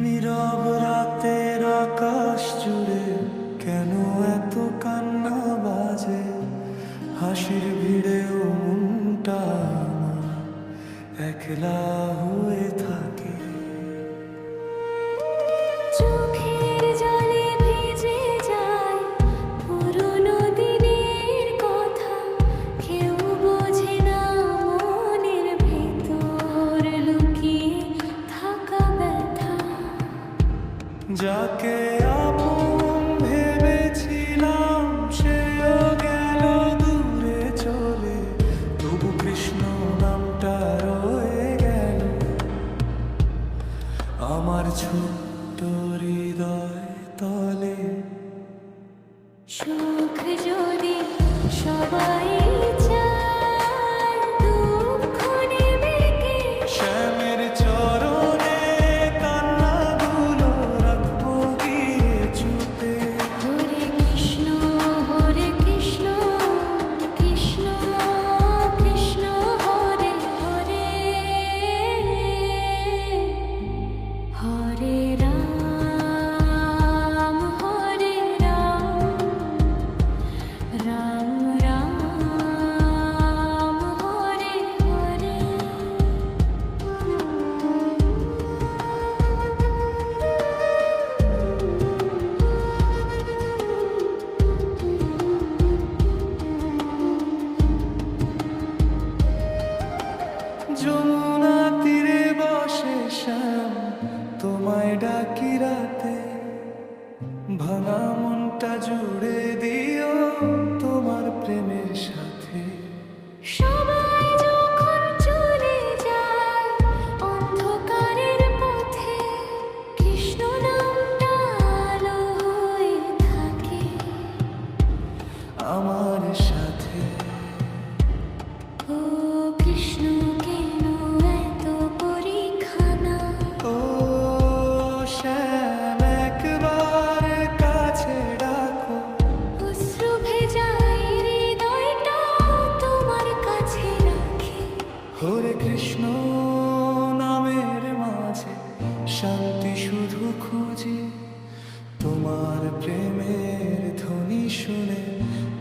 নীরব রাতের আকাশ জুড়ে কেন এত কান্না বাজে? হাসির ভিড়েও মনটা আমার একলা হয়ে থাকে। চোখের জলে ভিজে যায় পুরনো দিনের কথা, কেউ বোঝে না মনের ভেতর লুকিয়ে থাকা ব্যথা। যাকে আপন ভেবেছিলাম সেও গেল দূরে চলে, তবু কৃষ্ণ নামটা রয়ে গেল আমার ছোট্ট হৃদয় তলে। সুখ যদি সবাই চায়, দুঃখ নেবে কে? শ্যামের চরণে কান্নাগুলো রাখবো গিয়ে চুপে। হরে কৃষ্ণ কৃষ্ণ কৃষ্ণ হরে হরে, হরে রাম রাম রাম হরে হরে। যমুনা তীরে বসে শ্যাম তোমায় ডাকি রাতে, ভাঙা মনটা জুড়ে দিও তোমার প্রেমের সাথে। সবাই যখন চলে যায় অন্ধকারের পথে, কৃষ্ণ নামটা আলো হয়ে থাকে আমার সাথে। ও কৃষ্ণ কেন এত পরীক্ষানা? ও শ্যাম একবার কাছে ডাকো, অশ্রু ভেজাই হৃদয়টা তোমার কাছে রাখি। হরে কৃষ্ণ নামের মাঝে শান্তি শুধু খুঁজি, তোমার প্রেমের ধ্বনি শুনে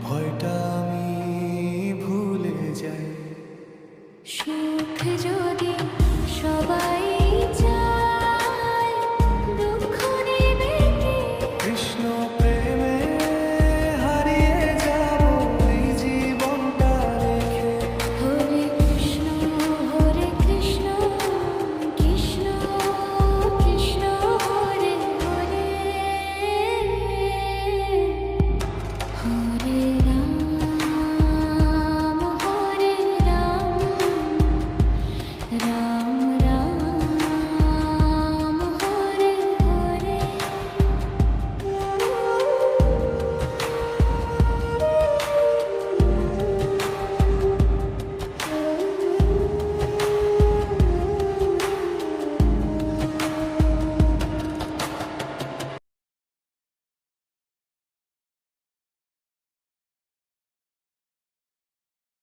ভয়টা আমি ভুলে যাই। সুখ